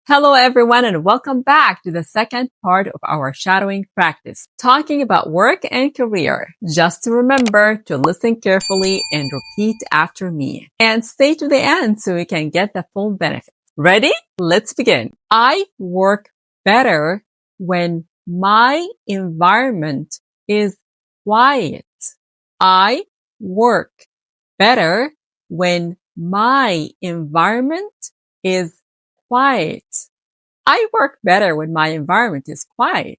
Hello everyone and welcome back to the second part of our shadowing practice, talking about work and career. Just to remember to listen carefully and repeat after me. And stay to the end so we can get the full benefit. Ready? Let's begin. I work better when my environment is quiet. I work better when my environment is quiet. I work better when my environment is quiet.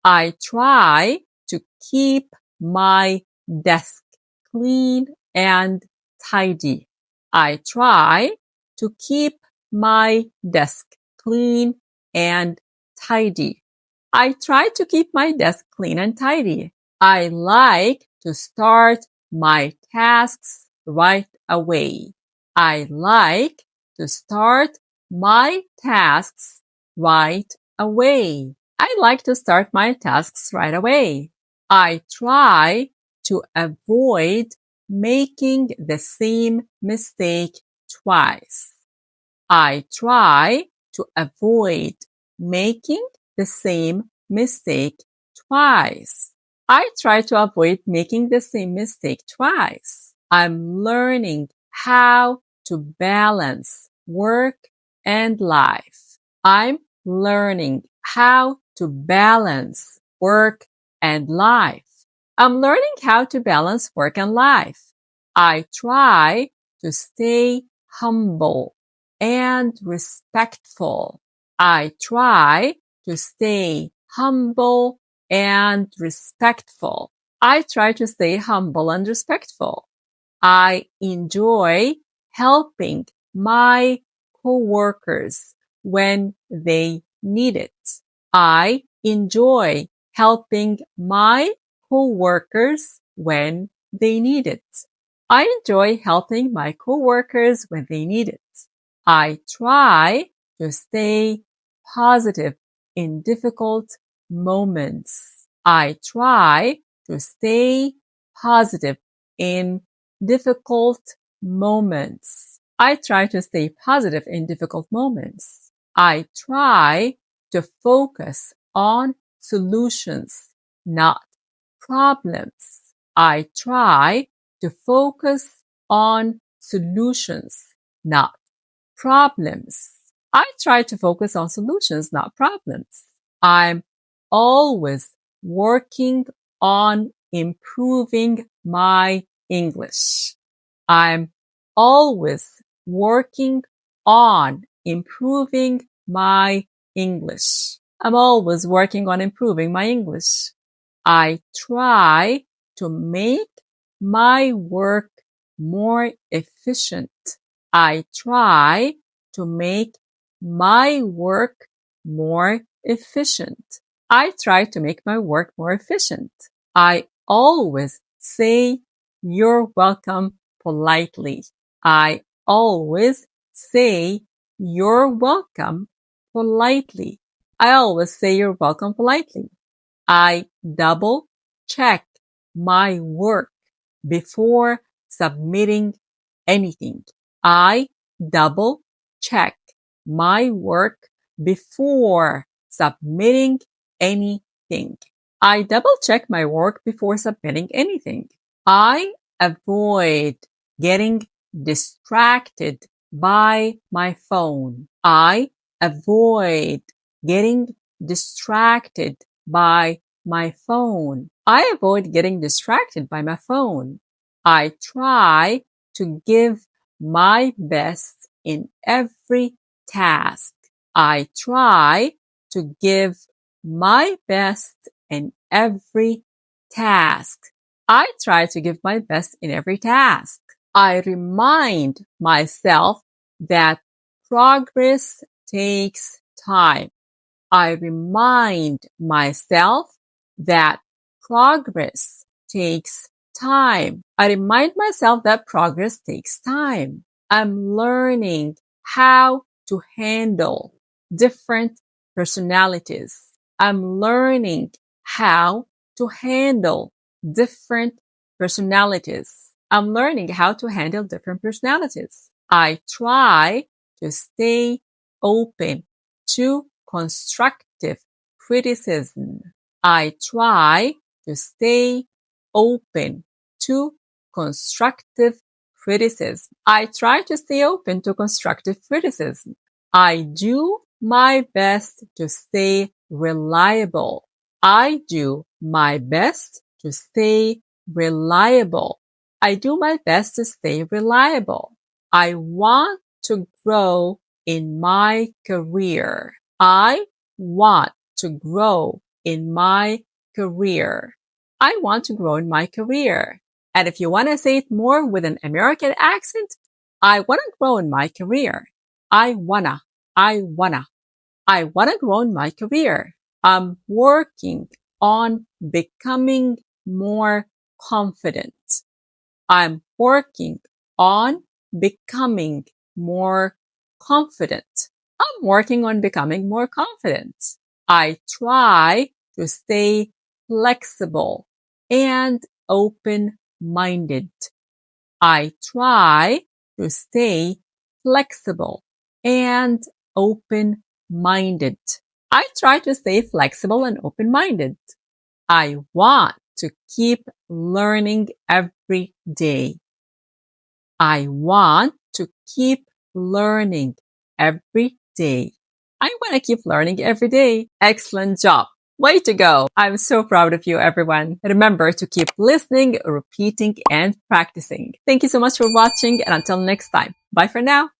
I try to keep my desk clean and tidy. I try to keep my desk clean and tidy. I try to keep my desk clean and tidy. I like to start my tasks right away. I like to start my tasks right away. I like to start my tasks right away. I try to avoid making the same mistake twice. I try to avoid making the same mistake twice. I try to avoid making the same mistake twice. I'm learning how to balance work and life. I'm learning how to balance work and life. I'm learning how to balance work and life. I try to stay humble and respectful. I try to stay humble and respectful. I try to stay humble and respectful. I enjoy helping my coworkers when they need it. I enjoy helping my coworkers when they need it. I enjoy helping my coworkers when they need it. I try to stay positive in difficult moments. I try to stay positive in difficult moments. I try to stay positive in difficult moments. I try to focus on solutions, not problems. I try to focus on solutions, not problems. I try to focus on solutions, not problems. I'm always working on improving my English. I'm always working on improving my English. I'm always working on improving my English. I try to make my work more efficient. I try to make my work more efficient. I try to make my work more efficient. I always say you're welcome politely. I always say you're welcome politely. I always say you're welcome politely. I double check my work before submitting anything. I double check my work before submitting anything. I double check my work before submitting anything. I avoid getting distracted by my phone. I avoid getting distracted by my phone. I avoid getting distracted by my phone. I try to give my best in every task. I try to give my best in every task. I try to give my best in every task. I remind myself that progress takes time. I remind myself that progress takes time. I remind myself that progress takes time. I'm learning how to handle different personalities. I'm learning how to handle different personalities. I'm learning how to handle different personalities. I try to stay open to constructive criticism. I try to stay open to constructive criticism. I try to stay open to constructive criticism. I do my best to stay reliable. I do my best to stay reliable. I do my best to stay reliable. I want to grow in my career. I want to grow in my career. I want to grow in my career. And if you want to say it more with an American accent, I want to grow in my career. I wanna grow in my career. I'm working on becoming more confident. I'm working on becoming more confident. I'm working on becoming more confident. I try to stay flexible and open-minded. I try to stay flexible and open-minded. I try to stay flexible and open-minded. I want to keep learning every day. I want to keep learning every day. I want to keep learning every day. Excellent job. Way to go. I'm so proud of you, everyone. Remember to keep listening, repeating, and practicing. Thank you so much for watching, and until next time. Bye for now.